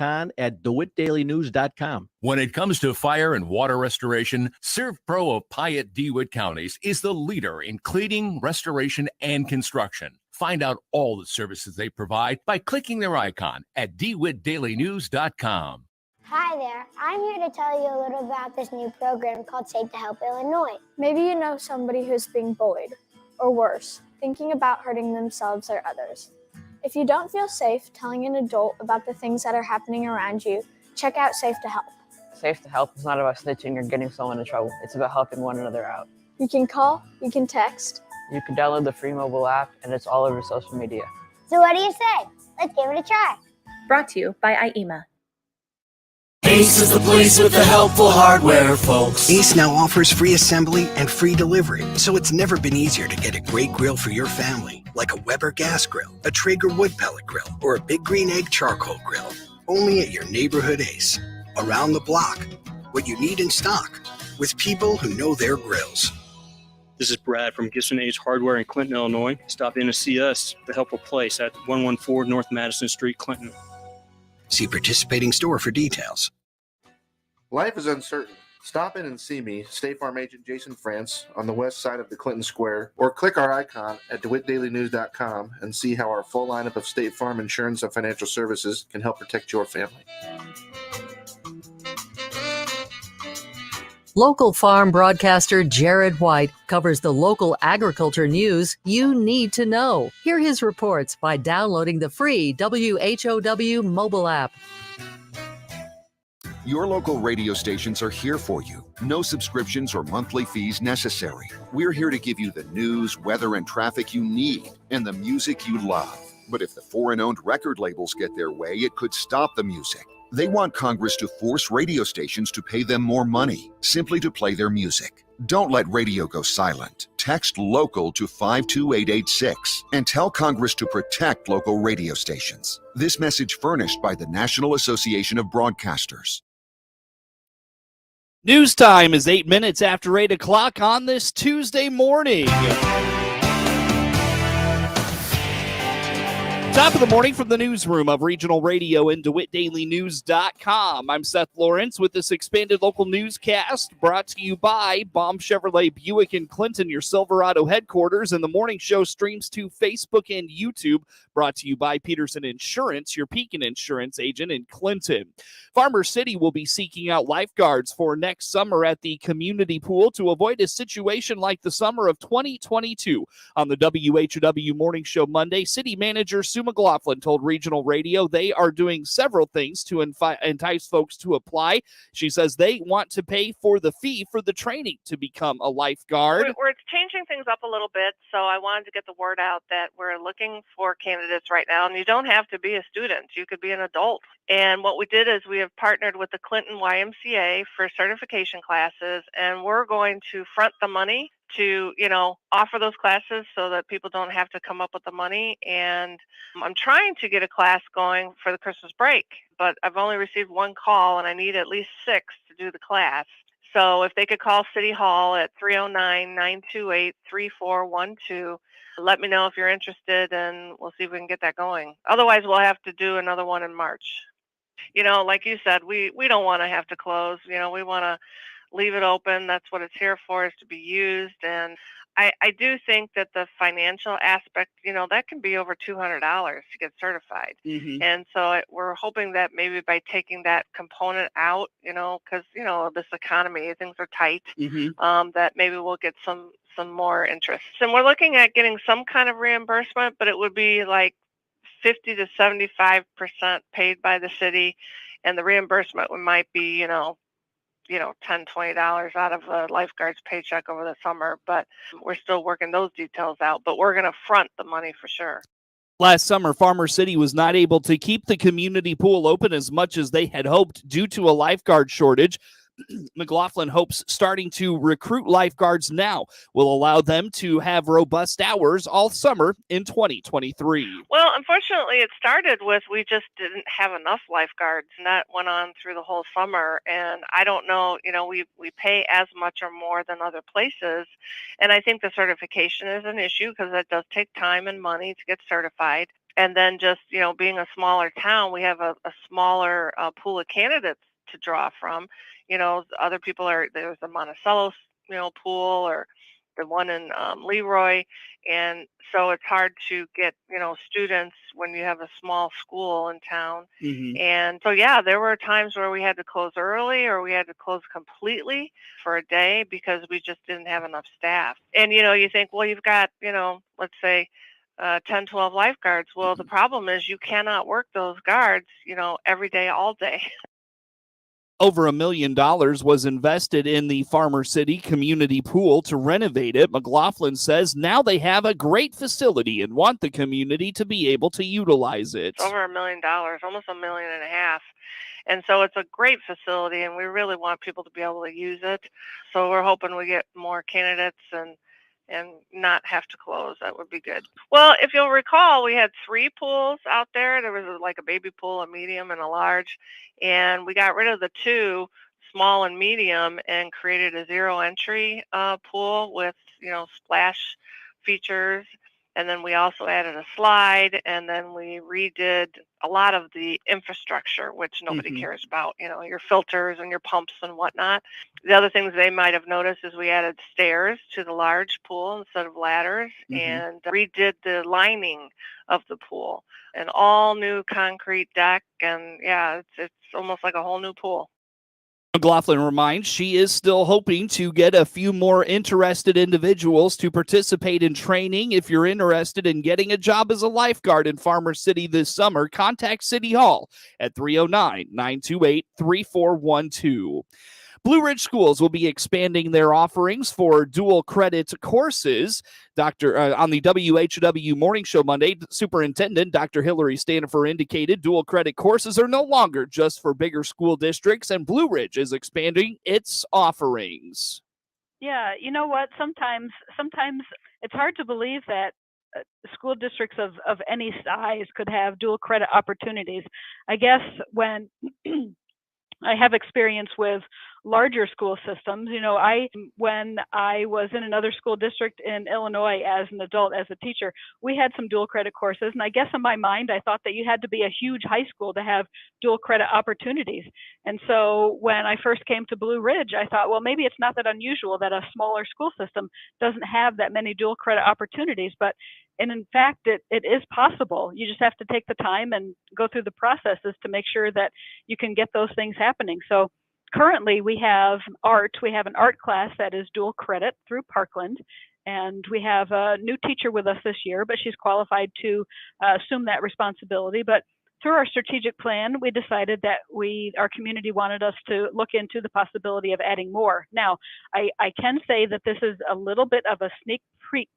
icon at DeWittDailyNews.com. When it comes to fire and water restoration, ServPro of Piatt-DeWitt counties is the leader in cleaning, restoration, and construction. Find out all the services they provide by clicking their icon at DeWittDailyNews.com. Hi there, I'm here to tell you a little about this new program called Safe to Help Illinois. Maybe you know somebody who's being bullied, or worse, thinking about hurting themselves or others. If you don't feel safe telling an adult about the things that are happening around you, check out Safe to Help. Safe to Help is not about snitching or getting someone in trouble. It's about helping one another out. You can call, you can text. You can download the free mobile app, and it's all over social media. So what do you say? Let's give it a try. Brought to you by IEMA. Ace is the place with the helpful hardware, folks. Ace now offers free assembly and free delivery, so it's never been easier to get a great grill for your family, like a Weber gas grill, a Traeger wood pellet grill, or a Big Green Egg charcoal grill. Only at your neighborhood Ace. Around the block. What you need in stock, with people who know their grills. This is Brad from Gibson Ace Hardware in Clinton, Illinois. Stop in to see us, the helpful place at 114 North Madison Street, Clinton. See participating store for details. Life is uncertain. Stop in and see me, State Farm Agent Jason France, on the west side of the Clinton Square, or click our icon at DeWittDailyNews.com and see how our full lineup of State Farm insurance and financial services can help protect your family. Local farm broadcaster Jared White covers the local agriculture news you need to know. Hear his reports by downloading the free WHOW mobile app. Your local radio stations are here for you. No subscriptions or monthly fees necessary. We're here to give you the news, weather, and traffic you need, and the music you love. But if the foreign-owned record labels get their way, it could stop the music. They want Congress to force radio stations to pay them more money, simply to play their music. Don't let radio go silent. Text LOCAL to 52886 and tell Congress to protect local radio stations. This message furnished by the National Association of Broadcasters. News time is 8 minutes after 8 o'clock on this Tuesday morning. Top of the morning from the newsroom of Regional Radio and DeWittDailyNews.com. I'm Seth Lawrence with this expanded local newscast brought to you by Baum Chevrolet Buick in Clinton, your Silverado headquarters, and the morning show streams to Facebook and YouTube, brought to you by Peterson Insurance, your Pekin Insurance agent in Clinton. Farmer City will be seeking out lifeguards for next summer at the community pool to avoid a situation like the summer of 2022. On the WHOW Morning Show Monday, City Manager Sue McLaughlin told Regional Radio they are doing several things to entice folks to apply. She says they want to pay for the fee for the training to become a lifeguard. We're changing things up a little bit, so I wanted to get the word out that we're looking for candidates right now, and you don't have to be a student. You could be an adult. And what we did is we have partnered with the Clinton YMCA for certification classes, and we're going to front the money to, offer those classes so that people don't have to come up with the money. And I'm trying to get a class going for the Christmas break, but I've only received one call and I need at least 6 to do the class. So if they could call City Hall at 309-928-3412, let me know if you're interested and we'll see if we can get that going. Otherwise, we'll have to do another one in March. Like you said, we don't want to have to close. We want to leave it open. That's what it's here for, is to be used. And I do think that the financial aspect, that can be over $200 to get certified. Mm-hmm. And so we're hoping that maybe by taking that component out, because, this economy, things are tight, mm-hmm. That maybe we'll get some more interest. And we're looking at getting some kind of reimbursement, but it would be like 50 to 75% paid by the city. And the reimbursement might be, $10, $20 out of a lifeguard's paycheck over the summer, but we're still working those details out, but we're going to front the money for sure. Last summer, Farmer City was not able to keep the community pool open as much as they had hoped due to a lifeguard shortage. McLaughlin hopes starting to recruit lifeguards now will allow them to have robust hours all summer in 2023. Well, unfortunately, it started with we just didn't have enough lifeguards, and that went on through the whole summer. And I don't know, we pay as much or more than other places. And I think the certification is an issue because that does take time and money to get certified. And then just, being a smaller town, we have a smaller pool of candidates to draw from. Other people there's a Monticello, pool, or the one in Leroy. And so it's hard to get, students when you have a small school in town. And so, yeah, there were times where we had to close early or we had to close completely for a day because we just didn't have enough staff. And, you think, well, you've got, let's say 10, 12 lifeguards. Well, the problem is you cannot work those guards, every day, all day. Over $1 million was invested in the Farmer City community pool to renovate it. McLaughlin says now they have a great facility and want the community to be able to utilize it. It's over $1 million, almost $1.5 million. And so it's a great facility, and we really want people to be able to use it. So we're hoping we get more candidates and not have to close. That would be good. Well, if you'll recall, we had 3 pools out there. There was like a baby pool, a medium, and a large. And we got rid of the 2, small and medium, and created a 0 entry pool with, splash features. And then we also added a slide, and then we redid a lot of the infrastructure, which nobody cares about, your filters and your pumps and whatnot. The other things they might have noticed is we added stairs to the large pool instead of ladders, and redid the lining of the pool, an all new concrete deck. And yeah, it's almost like a whole new pool. McLaughlin reminds she is still hoping to get a few more interested individuals to participate in training. If you're interested in getting a job as a lifeguard in Farmer City this summer, contact City Hall at 309-928-3412. Blue Ridge Schools will be expanding their offerings for dual credit courses. On the WHOW Morning Show Monday, Superintendent Dr. Hillary Stanifer indicated dual credit courses are no longer just for bigger school districts, and Blue Ridge is expanding its offerings. Yeah, you know what? Sometimes it's hard to believe that school districts of any size could have dual credit opportunities. I guess when I have experience with larger school systems. When I was in another school district in Illinois as an adult, as a teacher, we had some dual credit courses. And I guess in my mind, I thought that you had to be a huge high school to have dual credit opportunities. And so when I first came to Blue Ridge, I thought, well, maybe it's not that unusual that a smaller school system doesn't have that many dual credit opportunities. And in fact, it is possible. You just have to take the time and go through the processes to make sure that you can get those things happening. So currently we have art. We have an art class that is dual credit through Parkland. And we have a new teacher with us this year, but she's qualified to assume that responsibility. But through our strategic plan, we decided that our community wanted us to look into the possibility of adding more. Now, I can say that this is a little bit of a sneak peek,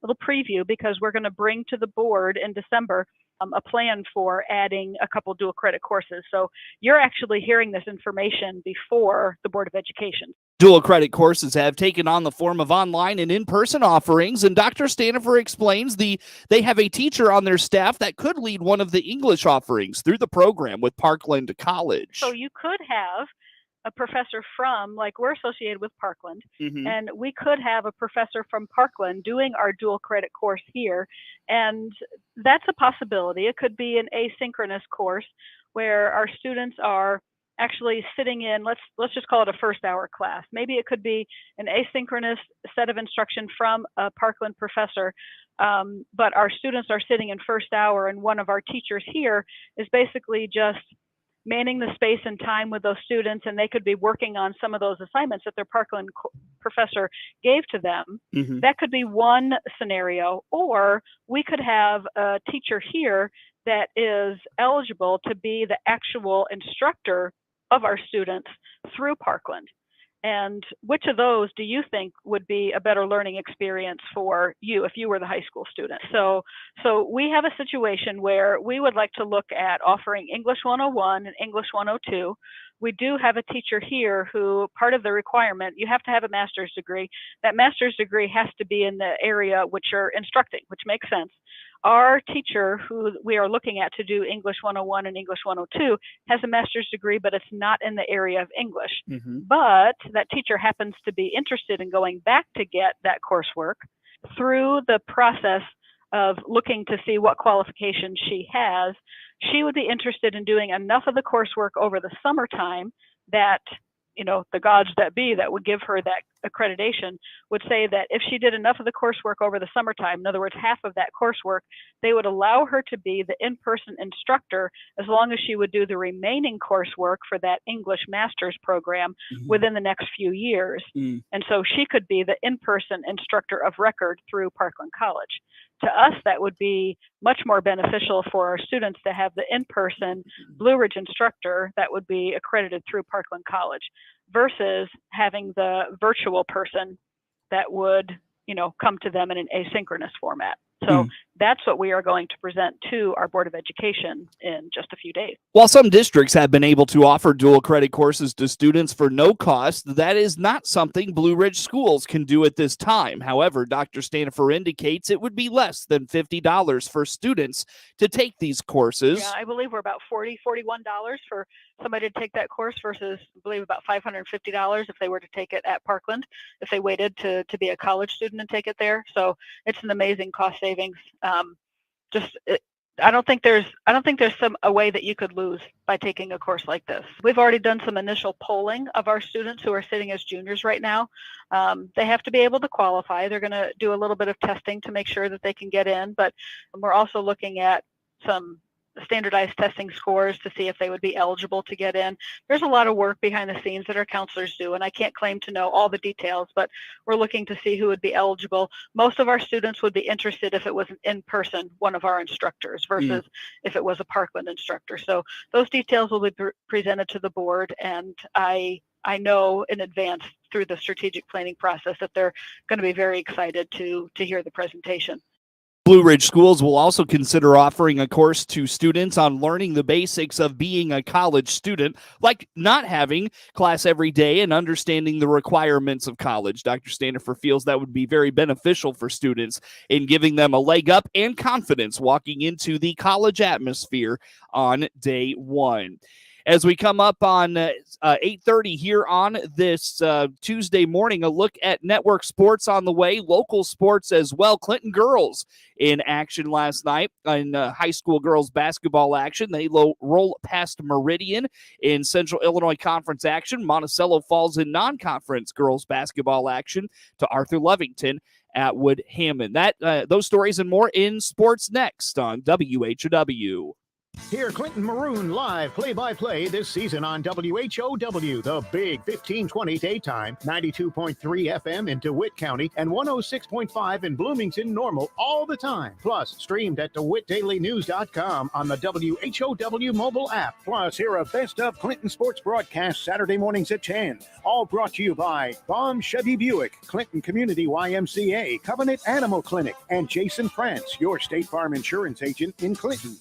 little preview, because we're going to bring to the board in December a plan for adding a couple dual credit courses. So you're actually hearing this information before the Board of Education. Dual credit courses have taken on the form of online and in-person offerings, and Dr. Stanifer explains they have a teacher on their staff that could lead one of the English offerings through the program with Parkland College. So you could have a professor from, like we're associated with Parkland, and we could have a professor from Parkland doing our dual credit course here, and that's a possibility. It could be an asynchronous course where our students are actually sitting in, let's just call it a first hour class. Maybe it could be an asynchronous set of instruction from a Parkland professor, but our students are sitting in first hour, and one of our teachers here is basically just manning the space and time with those students, and they could be working on some of those assignments that their Parkland professor gave to them. That could be one scenario. Or we could have a teacher here that is eligible to be the actual instructor of our students through Parkland. And which of those do you think would be a better learning experience for you if you were the high school student? So we have a situation where we would like to look at offering English 101 and English 102. We do have a teacher here who, part of the requirement, you have to have a master's degree. That master's degree has to be in the area which you're instructing, which makes sense. Our teacher, who we are looking at to do English 101 and English 102, has a master's degree, but it's not in the area of English. But that teacher happens to be interested in going back to get that coursework. Through the process of looking to see what qualifications she has, she would be interested in doing enough of the coursework over the summertime that, the gods that be that would give her that accreditation would say that if she did enough of the coursework over the summertime, in other words, half of that coursework, they would allow her to be the in-person instructor as long as she would do the remaining coursework for that English master's program within the next few years. And so she could be the in-person instructor of record through Parkland College. To us, that would be much more beneficial for our students to have the in-person Blue Ridge instructor that would be accredited through Parkland College versus having the virtual person that would, come to them in an asynchronous format. So that's what we are going to present to our Board of Education in just a few days. While some districts have been able to offer dual credit courses to students for no cost, that is not something Blue Ridge schools can do at this time. However, Dr. Stanifer indicates it would be less than $50 for students to take these courses. Yeah, I believe we're about $41 for somebody to take that course versus, I believe, about $550 if they were to take it at Parkland, if they waited to be a college student and take it there. So it's an amazing cost savings. I don't think there's a way that you could lose by taking a course like this. We've already done some initial polling of our students who are sitting as juniors right now. They have to be able to qualify. They're going to do a little bit of testing to make sure that they can get in, but we're also looking at some standardized testing scores to see if they would be eligible to get in. There's a lot of work behind the scenes that our counselors do, and I can't claim to know all the details, but we're looking to see who would be eligible. Most of our students would be interested if it was an in-person one of our instructors versus if it was a Parkland instructor. So those details will be presented to the board, and I know in advance through the strategic planning process that they're going to be very excited to hear the presentation. Blue Ridge schools will also consider offering a course to students on learning the basics of being a college student, like not having class every day and understanding the requirements of college. Dr. Stanifer feels that would be very beneficial for students in giving them a leg up and confidence walking into the college atmosphere on day one. As we come up on 8:30 here on this Tuesday morning, a look at network sports on the way, local sports as well. Clinton girls in action last night in high school girls basketball action. They roll past Meridian in Central Illinois Conference action. Monticello falls in non-conference girls basketball action to Arthur-Lovington-Atwood-Hammond. Those stories and more in sports next on WHOW. Hear Clinton Maroon live play-by-play this season on WHOW, the big 1520 daytime, 92.3 FM in DeWitt County and 106.5 in Bloomington Normal all the time. Plus, streamed at DeWittDailyNews.com on the WHOW mobile app. Plus, hear a best of Clinton sports broadcast Saturday mornings at 10. All brought to you by Baum Chevy Buick, Clinton Community YMCA, Covenant Animal Clinic, and Jason France, your State Farm insurance agent in Clinton.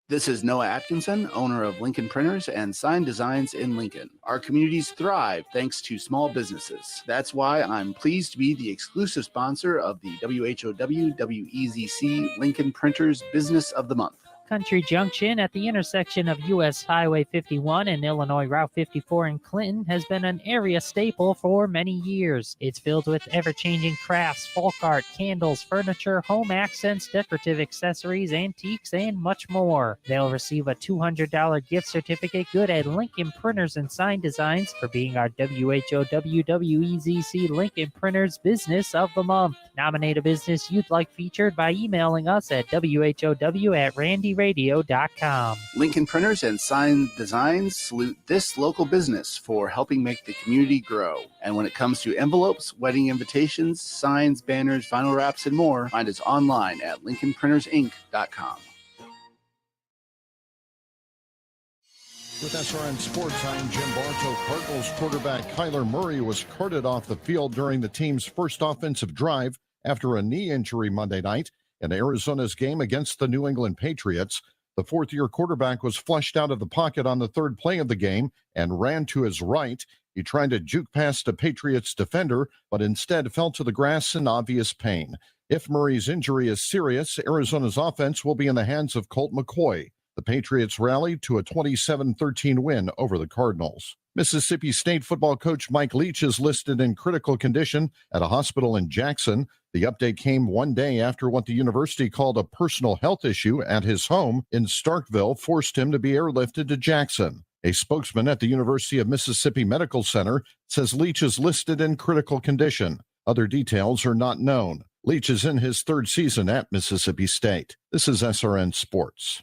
This is Noah Atkinson, owner of Lincoln Printers and Sign Designs in Lincoln. Our communities thrive thanks to small businesses. That's why I'm pleased to be the exclusive sponsor of the WHOW WEZC Lincoln Printers Business of the Month. Country Junction at the intersection of U.S. Highway 51 and Illinois Route 54 in Clinton has been an area staple for many years. It's filled with ever-changing crafts, folk art, candles, furniture, home accents, decorative accessories, antiques, and much more. They'll receive a $200 gift certificate good at Lincoln Printers and Sign Designs for being our WHOW WEZC Lincoln Printers Business of the Month. Nominate a business you'd like featured by emailing us at WHOW@randyradio.com. Lincoln Printers and Sign Designs salute this local business for helping make the community grow. And when it comes to envelopes, wedding invitations, signs, banners, vinyl wraps, and more, find us online at LincolnPrintersInc.com. With SRN Sports, I'm Jim Bartow. Cardinals quarterback Kyler Murray was carted off the field during the team's first offensive drive after a knee injury Monday night in Arizona's game against the New England Patriots. The fourth-year quarterback was flushed out of the pocket on the third play of the game and ran to his right. He tried to juke past a Patriots defender, but instead fell to the grass in obvious pain. If Murray's injury is serious, Arizona's offense will be in the hands of Colt McCoy. The Patriots rallied to a 27-13 win over the Cardinals. Mississippi State football coach Mike Leach is listed in critical condition at a hospital in Jackson. The update came one day after what the university called a personal health issue at his home in Starkville forced him to be airlifted to Jackson. A spokesman at the University of Mississippi Medical Center says Leach is listed in critical condition. Other details are not known. Leach is in his third season at Mississippi State. This is SRN Sports.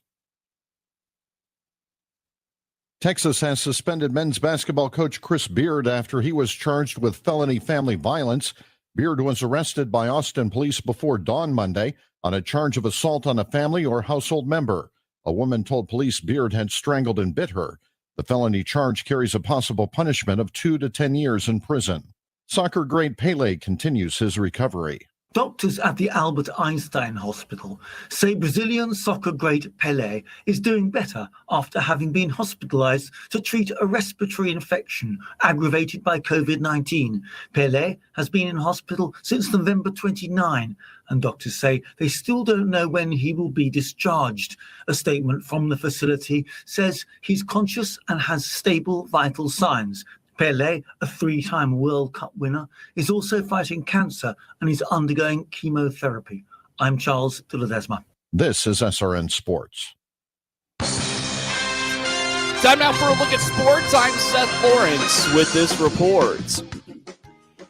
Texas has suspended men's basketball coach Chris Beard after he was charged with felony family violence. Beard was arrested by Austin police before dawn Monday on a charge of assault on a family or household member. A woman told police Beard had strangled and bit her. The felony charge carries a possible punishment of 2 to 10 years in prison. Soccer great Pele continues his recovery. Doctors at the Albert Einstein Hospital say Brazilian soccer great Pelé is doing better after having been hospitalized to treat a respiratory infection aggravated by COVID-19. Pelé has been in hospital since November 29, and doctors say they still don't know when he will be discharged. A statement from the facility says he's conscious and has stable vital signs. Pelé, a 3-time World Cup winner, is also fighting cancer and is undergoing chemotherapy. I'm Charles de Ledesma. This is SRN Sports. Time now for a look at sports. I'm Seth Lawrence with this report.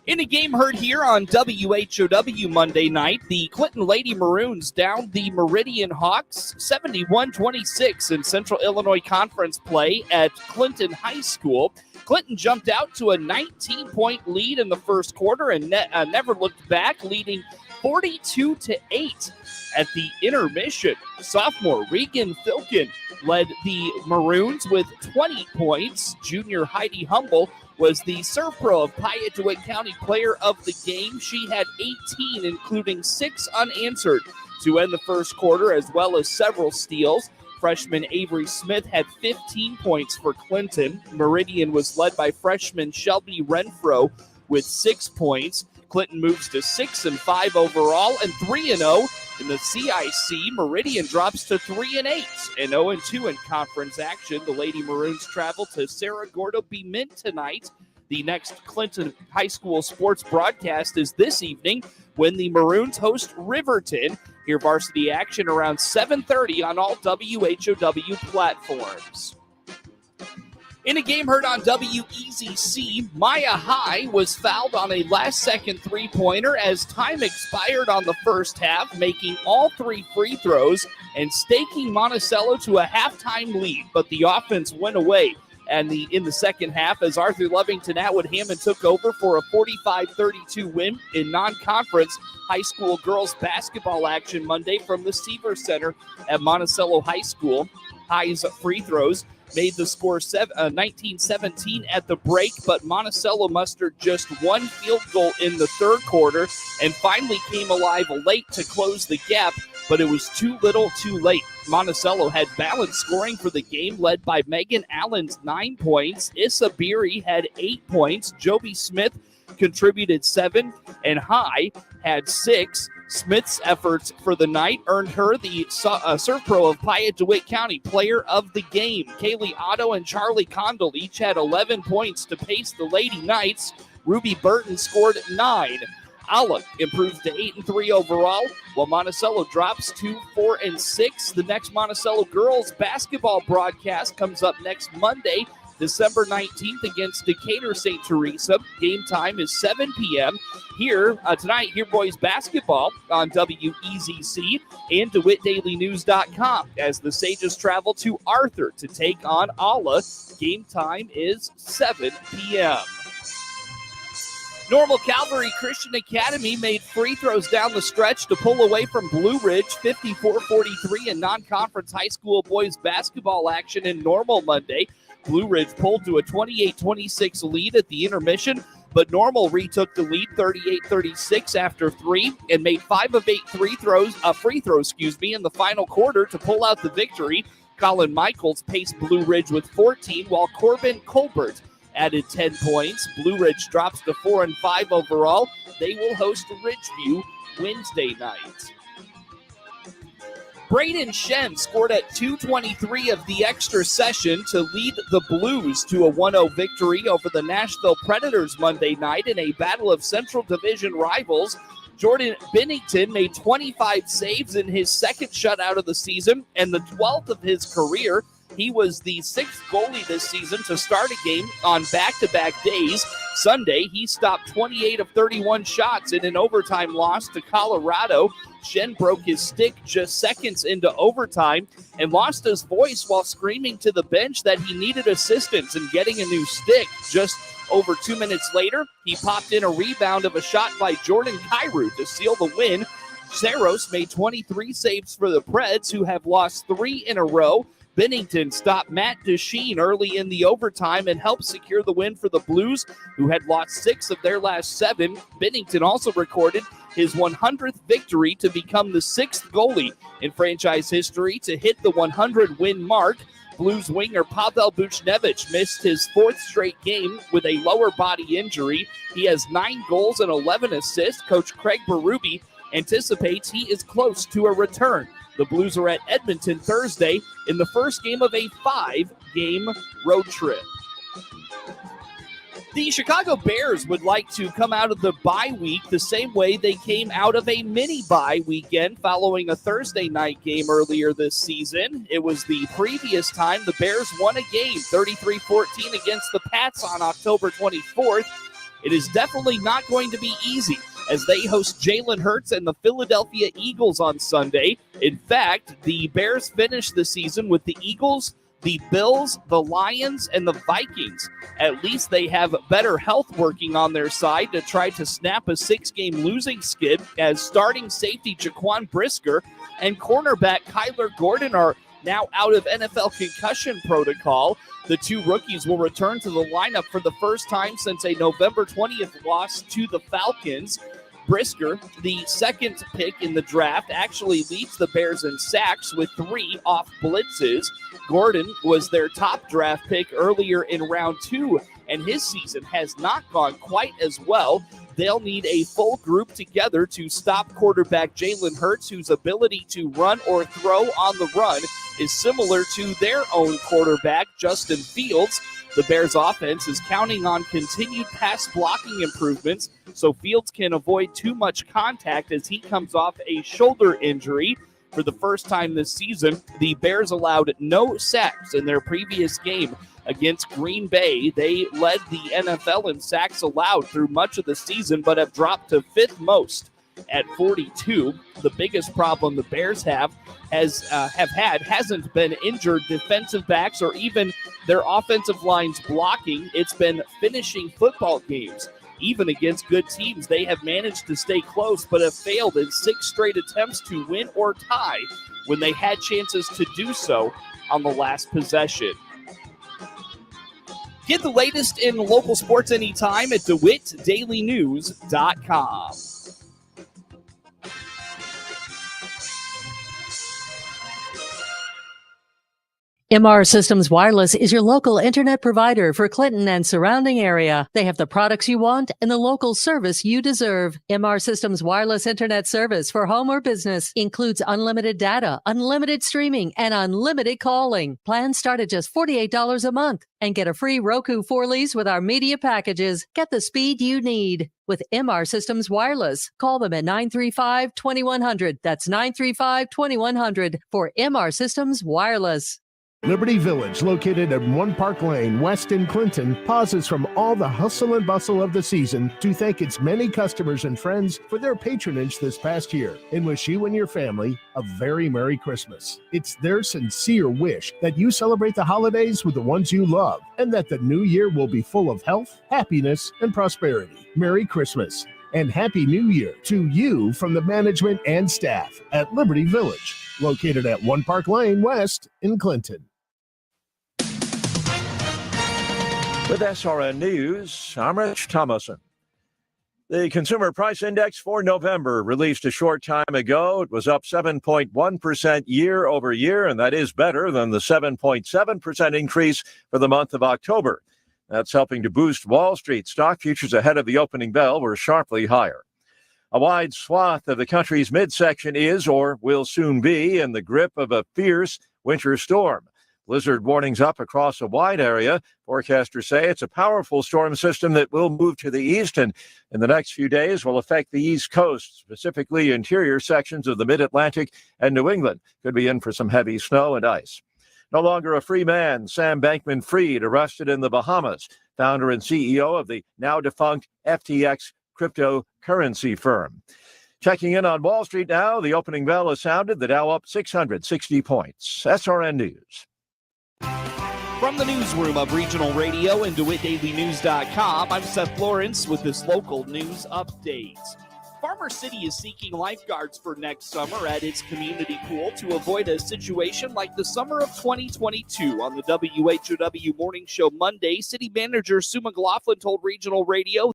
In a game heard here on WHOW Monday night, the Clinton Lady Maroons downed the Meridian Hawks 71-26 in Central Illinois Conference play at Clinton High School. Clinton jumped out to a 19-point lead in the first quarter and never looked back, leading 42-8 at the intermission. Sophomore Regan Filkin led the Maroons with 20 points. Junior Heidi Humble was the Surf Pro of Piatt DeWitt County Player of the Game. She had 18, including 6 unanswered to end the first quarter, as well as several steals. Freshman Avery Smith had 15 points for Clinton. Meridian was led by freshman Shelby Renfro with 6 points. Clinton moves to 6-5 overall and 3-0 in the CIC. Meridian drops to 3-8 and 0-2 in conference action. The Lady Maroons travel to Cerro Gordo B Mint tonight. The next Clinton High School sports broadcast is this evening when the Maroons host Riverton. Hear varsity action around 7:30 on all WHOW platforms. In a game heard on WEZC, Maya High was fouled on a last-second three-pointer as time expired on the first half, making all 3 free throws and staking Monticello to a halftime lead. But the offense went away in the second half as Arthur-Lovington-Atwood-Hammond took over for a 45-32 win in non-conference high school girls basketball action Monday from the Seaver Center at Monticello High School. High's free throws made the score 19-17 at the break, but Monticello mustered just 1 field goal in the third quarter and finally came alive late to close the gap, but it was too little too late. Monticello had balanced scoring for the game, led by Megan Allen's 9 points. Issa Beery had 8 points. Joby Smith contributed 7, and High had 6. Smith's efforts for the night earned her the Surf Pro of Piatt DeWitt County Player of the Game. Kaylee Otto and Charlie Condell each had 11 points to pace the Lady Knights. Ruby Burton scored 9. Ala improves to 8-3 overall, while Monticello drops to 4-6. The next Monticello girls basketball broadcast comes up next Monday, December 19th against Decatur St. Teresa. Game time is 7 p.m. Here tonight, hear boys basketball on WEZC and DeWittDailyNews.com as the Sages travel to Arthur to take on Ala. Game time is 7 p.m. Normal Calvary Christian Academy made free throws down the stretch to pull away from Blue Ridge 54-43 in non-conference high school boys basketball action in Normal Monday. Blue Ridge pulled to a 28-26 lead at the intermission, but Normal retook the lead 38-36 after 3 and made 5 of 8 free throws in the final quarter to pull out the victory. Colin Michaels paced Blue Ridge with 14, while Corbin Colbert added 10 points. Blue Ridge drops to 4-5 overall. They will host Ridgeview Wednesday night. Braden Shen scored at 2:23 of the extra session to lead the Blues to a 1-0 victory over the Nashville Predators Monday night in a battle of Central Division rivals. Jordan Binnington made 25 saves in his second shutout of the season and the 12th of his career. He was the 6th goalie this season to start a game on back-to-back days. Sunday, he stopped 28 of 31 shots in an overtime loss to Colorado. Shen broke his stick just seconds into overtime and lost his voice while screaming to the bench that he needed assistance in getting a new stick. Just over 2 minutes later, he popped in a rebound of a shot by Jordan Kyrou to seal the win. Saros made 23 saves for the Preds, who have lost 3 in a row. Binnington stopped Matt Duchene early in the overtime and helped secure the win for the Blues, who had lost 6 of their last 7. Binnington also recorded his 100th victory to become the 6th goalie in franchise history to hit the 100-win mark. Blues winger Pavel Buchnevich missed his 4th straight game with a lower body injury. He has 9 goals and 11 assists. Coach Craig Berube anticipates he is close to a return. The Blues are at Edmonton Thursday in the first game of a 5-game road trip. The Chicago Bears would like to come out of the bye week the same way they came out of a mini-bye weekend following a Thursday night game earlier this season. It was the previous time the Bears won a game, 33-14 against the Pats on October 24th. It is definitely not going to be easy as they host Jalen Hurts and the Philadelphia Eagles on Sunday. In fact, the Bears finished the season with the Eagles, the Bills, the Lions, and the Vikings. At least they have better health working on their side to try to snap a 6-game losing skid, as starting safety Jaquan Brisker and cornerback Kyler Gordon are now out of NFL concussion protocol. The 2 rookies will return to the lineup for the first time since a November 20th loss to the Falcons. Brisker, the 2nd pick in the draft, actually leads the Bears in sacks with 3 off blitzes. Gordon was their top draft pick earlier in round 2, and his season has not gone quite as well. They'll need a full group together to stop quarterback Jalen Hurts, whose ability to run or throw on the run is similar to their own quarterback, Justin Fields. The Bears offense is counting on continued pass blocking improvements so Fields can avoid too much contact as he comes off a shoulder injury. For the first time this season, the Bears allowed no sacks in their previous game against Green Bay. They led the NFL in sacks allowed through much of the season, but have dropped to 5th most at 42. The biggest problem the Bears have had hasn't been injured defensive backs or even their offensive line's blocking. It's been finishing football games. Even against good teams, they have managed to stay close, but have failed in 6 straight attempts to win or tie when they had chances to do so on the last possession. Get the latest in local sports anytime at DeWittDailyNews.com. MR Systems Wireless is your local internet provider for Clinton and surrounding area. They have the products you want and the local service you deserve. MR Systems Wireless Internet service for home or business includes unlimited data, unlimited streaming, and unlimited calling. Plans start at just $48 a month and get a free Roku 4-lease with our media packages. Get the speed you need with MR Systems Wireless. Call them at 935-2100. That's 935-2100 for MR Systems Wireless. Liberty Village, located at 1 Park Lane, west in Clinton, pauses from all the hustle and bustle of the season to thank its many customers and friends for their patronage this past year and wish you and your family a very Merry Christmas. It's their sincere wish that you celebrate the holidays with the ones you love and that the new year will be full of health, happiness, and prosperity. Merry Christmas and Happy New Year to you from the management and staff at Liberty Village, located at 1 Park Lane West in Clinton. With SRN News, I'm Rich Thomason. The Consumer Price Index for November released a short time ago. It was up 7.1% year over year, and that is better than the 7.7% increase for the month of October. That's helping to boost Wall Street. Stock futures ahead of the opening bell were sharply higher. A wide swath of the country's midsection is or will soon be in the grip of a fierce winter storm. Blizzard warnings up across a wide area. Forecasters say it's a powerful storm system that will move to the east and in the next few days will affect the East Coast, specifically interior sections of the Mid-Atlantic and New England. Could be in for some heavy snow and ice. No longer a free man, Sam Bankman-Fried arrested in the Bahamas, founder and CEO of the now-defunct FTX cryptocurrency firm. Checking in on Wall Street now, the opening bell has sounded, the Dow up 660 points. SRN News. From the newsroom of Regional Radio and DeWittDailyNews.com, I'm Seth Lawrence with this local news update. Farmer City is seeking lifeguards for next summer at its community pool to avoid a situation like the summer of 2022. On the WHOW Morning Show Monday, City Manager Sue McLaughlin told Regional Radio